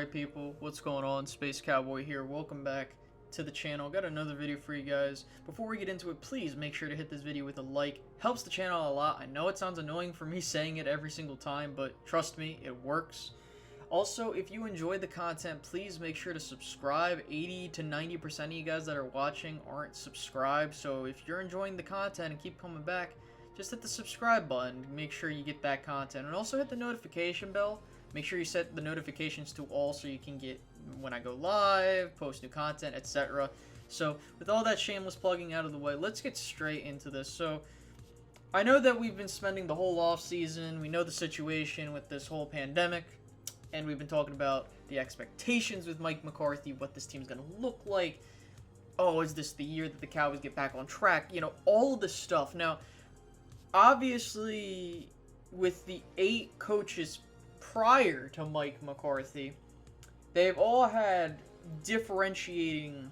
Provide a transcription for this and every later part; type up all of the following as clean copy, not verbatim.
Alright people, what's going on? Space Cowboy here. Welcome back to the channel. Got another video for you guys. Before we get into it, please make sure to hit this video with a like. Helps the channel a lot. I know it sounds annoying for me saying it every single time, but trust me, it works. Also, if you enjoy the content, please make sure to subscribe. 80 to 90% of you guys that are watching aren't subscribed, so if you're enjoying the content and keep coming back, just hit the subscribe button. Make sure you get that content. And also hit the notification bell. Make sure you set the notifications to all so you can get when I go live, post new content, etc. So, with all that shameless plugging out of the way, let's get straight into this. So, I know that we've been spending the whole off season. We know the situation with this whole pandemic. And we've been talking about the expectations with Mike McCarthy, what this team's going to look like. Oh, is this the year that the Cowboys get back on track? You know, all of this stuff. Now, obviously, with the 8 coaches prior to Mike McCarthy, they've all had differentiating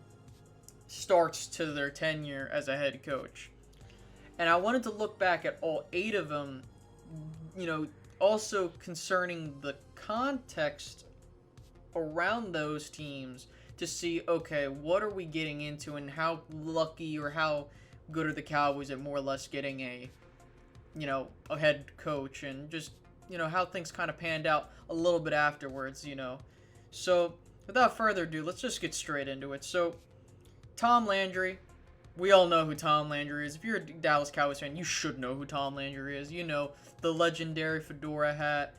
starts to their tenure as a head coach. And I wanted to look back at all 8 of them, you know, also concerning the context around those teams to see, okay, what are we getting into and how lucky or how good are the Cowboys at more or less getting a head coach, and just, you know, how things kind of panned out a little bit afterwards, you know. So, without further ado, let's just get straight into it. So, Tom Landry. We all know who Tom Landry is. If you're a Dallas Cowboys fan, you should know who Tom Landry is. You know, the legendary fedora hat,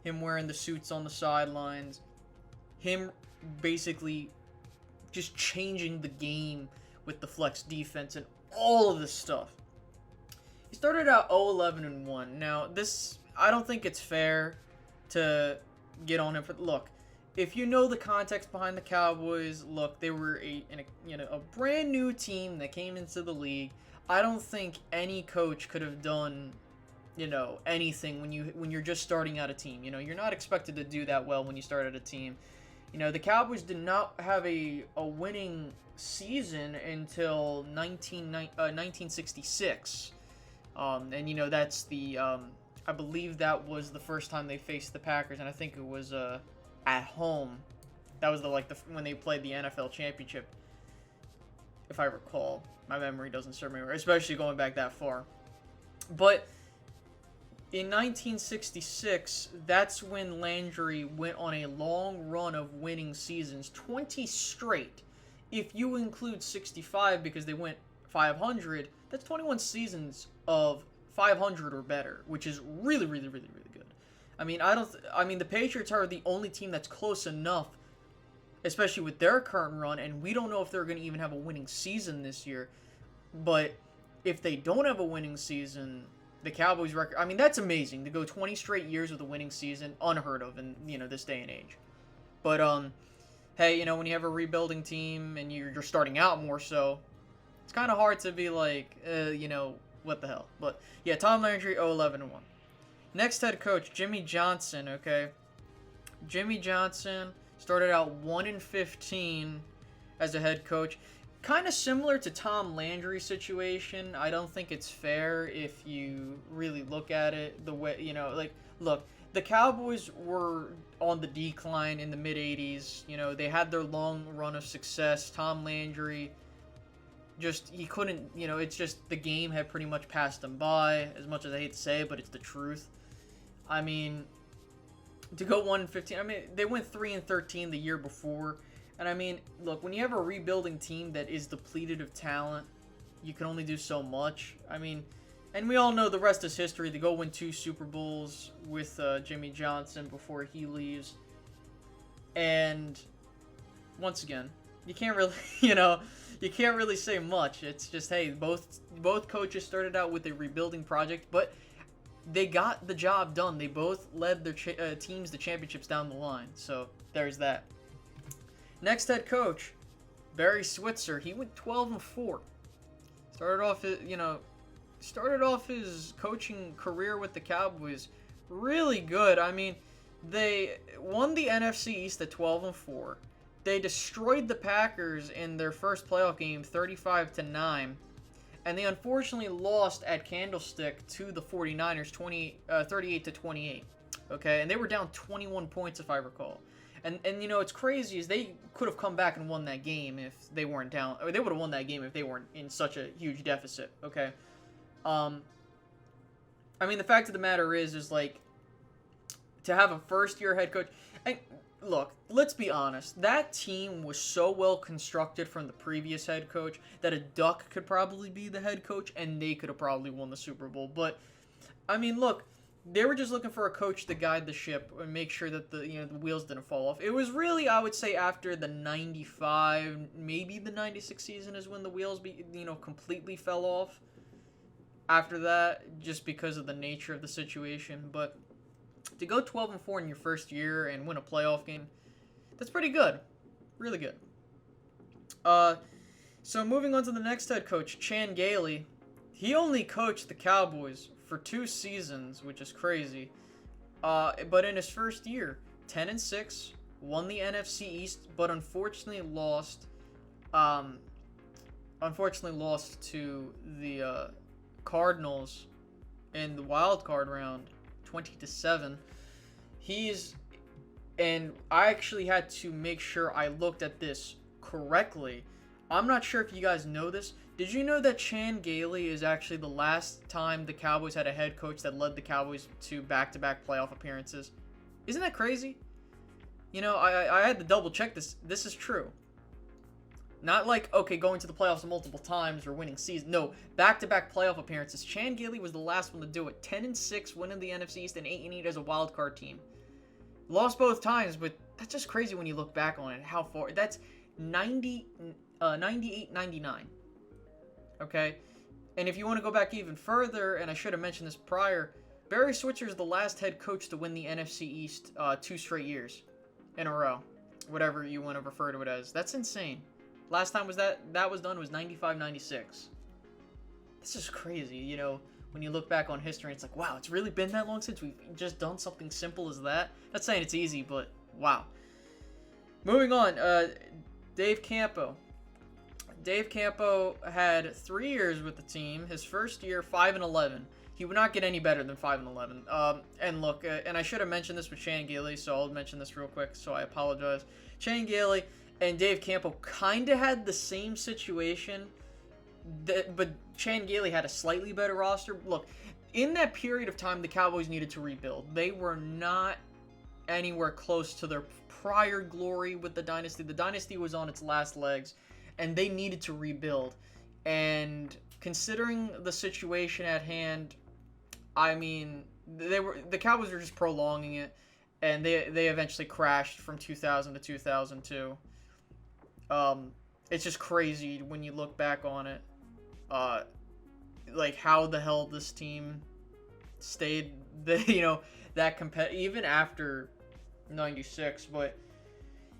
him wearing the suits on the sidelines, him basically just changing the game with the flex defense and all of this stuff. He started out 0-11-1. Now, this, I don't think it's fair to get on him for. Look, if you know the context behind the Cowboys, look, they were a brand new team that came into the league. I don't think any coach could have done, you know, anything when you're just starting out a team. You know, you're not expected to do that well when you start at a team. You know, the Cowboys did not have a winning season until 1966. And, you know, that's the, I believe that was the first time they faced the Packers, and I think it was, at home. That was when they played the NFL championship, if I recall. My memory doesn't serve me right, especially going back that far. But in 1966, that's when Landry went on a long run of winning seasons, 20 straight. If you include 65 because they went 500, that's 21 seasons of 500 or better, which is really, really, really, really good. I mean, the Patriots are the only team that's close enough, especially with their current run, and we don't know if they're going to even have a winning season this year. But if they don't have a winning season, the Cowboys record, I mean, that's amazing to go 20 straight years with a winning season, unheard of in, you know, this day and age. But hey, you know, when you have a rebuilding team and you're starting out more so, it's kind of hard to be like, you know, what the hell. But yeah, Tom Landry 0-11-1. Next head coach, Jimmy Johnson, okay? Jimmy Johnson started out 1-15 as a head coach. Kind of similar to Tom Landry's situation. I don't think it's fair if you really look at it the way, you know, like, look, the Cowboys were on the decline in the mid-'80s. You know, they had their long run of success. Tom Landry, he couldn't, you know, it's just the game had pretty much passed him by, as much as I hate to say it, but it's the truth. I mean, to go 1-15, I mean, they went 3-13 the year before. And I mean, look, when you have a rebuilding team that is depleted of talent, you can only do so much. I mean, and we all know the rest is history. They go win 2 Super Bowls with Jimmy Johnson before he leaves. And once again, you can't really, you know, you can't really say much. It's just, hey, both coaches started out with a rebuilding project, but they got the job done. They both led their teams to championships down the line. So there's that. Next head coach, Barry Switzer. He went 12-4. Started off his coaching career with the Cowboys really good. I mean, they won the NFC East at 12-4. They destroyed the Packers in their first playoff game, 35-9. And they unfortunately lost at Candlestick to the 49ers, 38-28. Okay, and they were down 21 points if I recall. And you know, it's crazy is they could have come back and won that game if they weren't down, or they would have won that game if they weren't in such a huge deficit. Okay, I mean, the fact of the matter is like to have a first-year head coach. And look, let's be honest. That team was so well constructed from the previous head coach that a duck could probably be the head coach, and they could have probably won the Super Bowl. But I mean, look, they were just looking for a coach to guide the ship and make sure that the wheels didn't fall off. It was really, I would say, after the 95, maybe the 96 season is when the wheels completely fell off. After that, just because of the nature of the situation. But to go 12-4 in your first year and win a playoff game, that's pretty good. Really good. So moving on to the next head coach, Gailey. He only coached the Cowboys for 2 seasons, which is crazy. But in his first year, 10-6, won the NFC East, but unfortunately lost to the Cardinals in the wild card round, 20-7. And I actually had to make sure I looked at this correctly. I'm not sure if you guys know this. Did you know that Gailey is actually the last time the Cowboys had a head coach that led the Cowboys to back-to-back playoff appearances? Isn't that crazy? You know, I had to double check this. This is true. Not like, okay, going to the playoffs multiple times or winning season. No, back-to-back playoff appearances. Gailey was the last one to do it. 10-6, winning the NFC East, and 8-8 as a wild card team. Lost both times, but that's just crazy when you look back on it. How far? That's 98-99. Okay? And if you want to go back even further, and I should have mentioned this prior, Barry Switzer is the last head coach to win the NFC East 2 straight years in a row. Whatever you want to refer to it as. That's insane. Last time was that was done was 95-96. This is crazy, you know, when you look back on history, it's like, wow, it's really been that long since we've just done something simple as that. Not saying it's easy, but wow. Moving on, Dave Campo. Dave Campo had 3 years with the team. His first year, 5-11. He would not get any better than 5-11. And look, and I should have mentioned this with Gailey, so I'll mention this real quick, so I apologize. Gailey and Dave Campo kind of had the same situation, but Gailey had a slightly better roster. Look, in that period of time, the Cowboys needed to rebuild. They were not anywhere close to their prior glory with the dynasty. The dynasty was on its last legs, and they needed to rebuild. And considering the situation at hand, I mean, the Cowboys were just prolonging it, and they eventually crashed from 2000 to 2002. It's just crazy when you look back on it. Like how the hell this team stayed that even after 96. But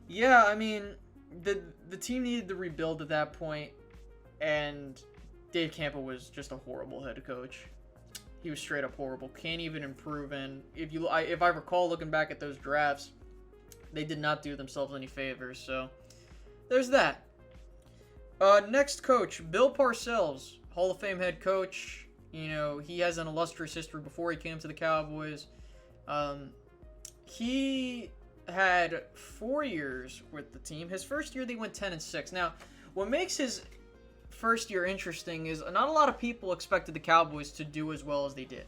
yeah, I mean, the team needed to rebuild at that point, and Dave Campo was just a horrible head coach. He was straight up horrible. Can't even improve. And if I recall looking back at those drafts, they did not do themselves any favors. So there's that. Next coach, Bill Parcells, Hall of Fame head coach. You know, he has an illustrious history before he came to the Cowboys. He had 4 years with the team. His first year, they went 10-6. Now, what makes his first year interesting is not a lot of people expected the Cowboys to do as well as they did.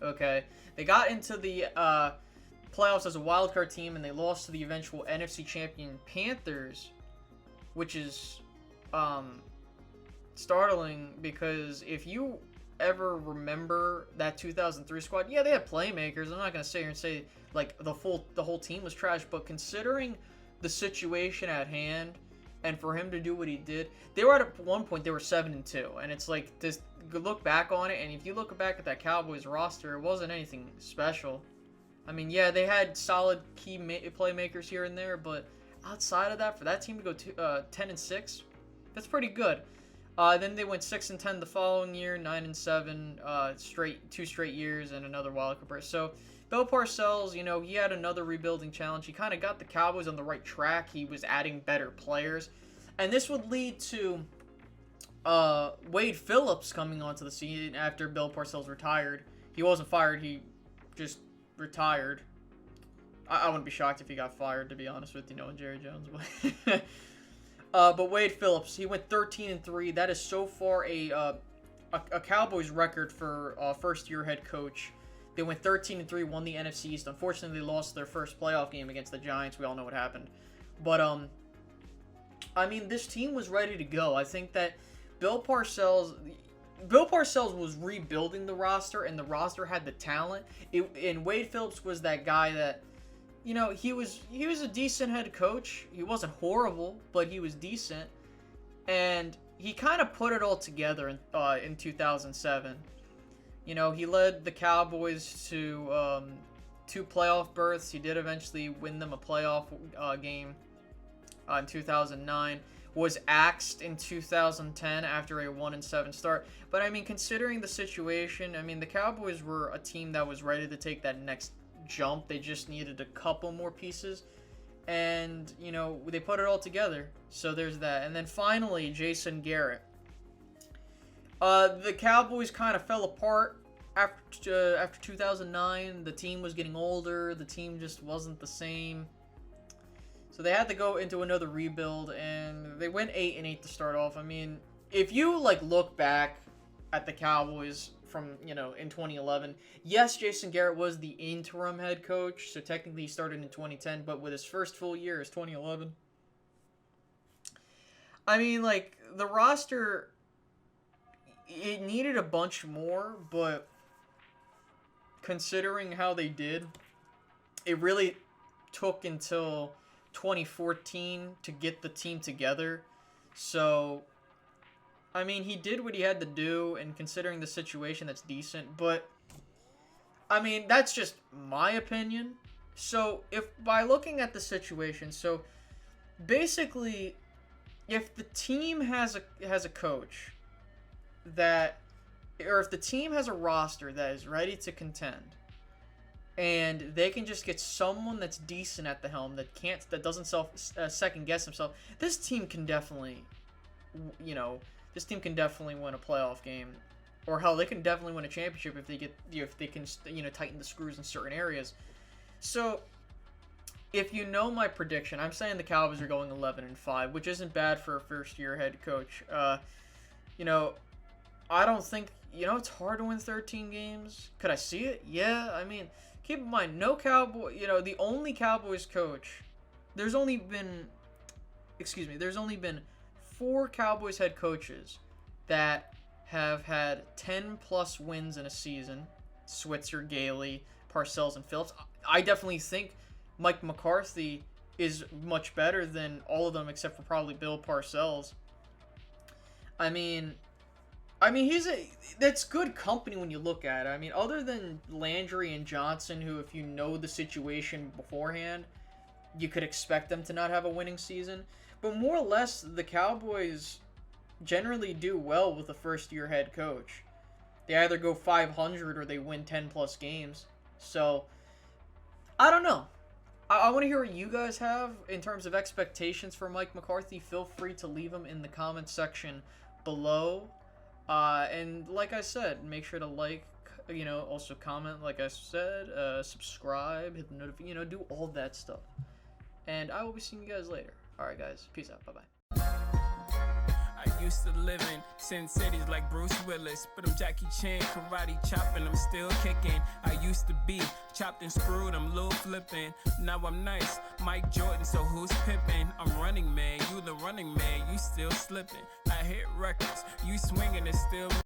Okay, they got into the playoffs as a wild card team, and they lost to the eventual NFC champion Panthers, which is startling because if you ever remember that 2003 squad, yeah, they had playmakers. I'm not gonna sit here and say like the whole team was trash, but considering the situation at hand, and for him to do what he did, they were at one point they were 7-2, and it's like just look back on it, and if you look back at that Cowboys roster, it wasn't anything special. I mean, yeah, they had solid key playmakers here and there, but outside of that, for that team to go 10-6, that's pretty good. Then they went 6-10 the following year, 9-7, 2 straight years, and another wild card. So Bill Parcells, you know, he had another rebuilding challenge. He kind of got the Cowboys on the right track. He was adding better players, and this would lead to Wade Phillips coming onto the scene after Bill Parcells retired. He wasn't fired. He just retired. I wouldn't be shocked if he got fired, to be honest with you, knowing Jerry Jones. But Wade Phillips, he went 13-3. That is so far a Cowboys record for first-year head coach. They went 13-3, won the NFC East. Unfortunately, they lost their first playoff game against the Giants. We all know what happened. But I mean, this team was ready to go. I think that Bill Parcells was rebuilding the roster, and the roster had the talent. And Wade Phillips was that guy that, you know, he was a decent head coach. He wasn't horrible, but he was decent. And he kind of put it all together in 2007. You know, he led the Cowboys to 2 playoff berths. He did eventually win them a playoff game in 2009. Was axed in 2010 after a 1-7 start. But I mean, considering the situation, I mean, the Cowboys were a team that was ready to take that next jump. They just needed a couple more pieces, and you know, they put it all together. So there's that. And then finally, Jason Garrett. The Cowboys kind of fell apart after 2009. The team was getting older. The team just wasn't the same. So they had to go into another rebuild, and they went 8-8 to start off. I mean, if you like look back at the Cowboys from, you know, in 2011, yes, Jason Garrett was the interim head coach, so technically he started in 2010, but with his first full year is 2011. I mean, like, the roster, it needed a bunch more, but considering how they did, it really took until 2014 to get the team together. So, I mean, he did what he had to do, and considering the situation, that's decent. But, I mean, that's just my opinion. So, if by looking at the situation, so basically, if the team has a coach that, or if the team has a roster that is ready to contend, and they can just get someone that's decent at the helm, that doesn't second guess himself, this team can definitely, you know, this team can definitely win a playoff game, or hell, they can definitely win a championship if they can, you know, tighten the screws in certain areas. So, if you know my prediction, I'm saying the Cowboys are going 11-5, which isn't bad for a first-year head coach. You know, I don't think, you know, it's hard to win 13 games. Could I see it? Yeah, I mean, keep in mind, no Cowboy, you know, the only Cowboys coach, there's only been 4 Cowboys head coaches that have had 10-plus wins in a season. Switzer, Gailey, Parcells, and Phillips. I definitely think Mike McCarthy is much better than all of them except for probably Bill Parcells. I mean, that's good company when you look at it. I mean, other than Landry and Johnson, who, if you know the situation beforehand, you could expect them to not have a winning season. But more or less, the Cowboys generally do well with a first-year head coach. They either go 500 or they win 10-plus games. So, I don't know. I want to hear what you guys have in terms of expectations for Mike McCarthy. Feel free to leave them in the comment section below. And like I said, make sure to like, you know, also comment, like I said, subscribe, hit the notification, you know, do all that stuff. And I will be seeing you guys later. Alright guys, peace out, bye-bye. I used to live in Sin Cities like Bruce Willis, but I'm Jackie Chan, karate chopping, I'm still kicking. I used to be chopped and screwed, I'm little flipping. Now I'm nice, Mike Jordan, so who's pippin'? I'm running man, you the running man, you still slipping. I hit records, you swinging, it's still